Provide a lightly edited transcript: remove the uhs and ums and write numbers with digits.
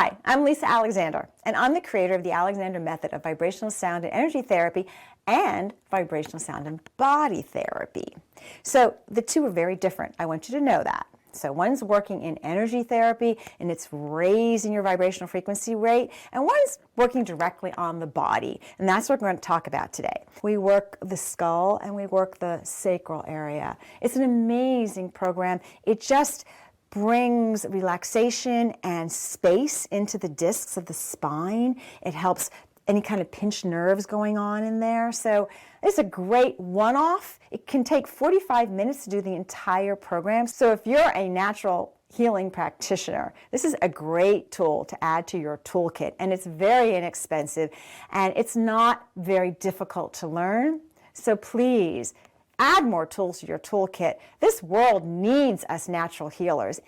Hi, I'm Lisa Alexander, and I'm the creator of the Alexander Method of Vibrational Sound and Energy Therapy and Vibrational Sound and Body Therapy. So the two are very different. I want you to know that. So one's working in energy therapy, and it's raising your vibrational frequency rate, and one's working directly on the body, and that's what we're going to talk about today. We work the skull and we work the sacral area. It's an amazing program. It just brings relaxation and space into the discs of the spine. It helps any kind of pinched nerves going on in there. So it's a great one-off. It can take 45 minutes to do the entire program. So if you're a natural healing practitioner, this is a great tool to add to your toolkit, and it's very inexpensive, and it's not very difficult to learn. So please, add more tools to your toolkit. This world needs us natural healers.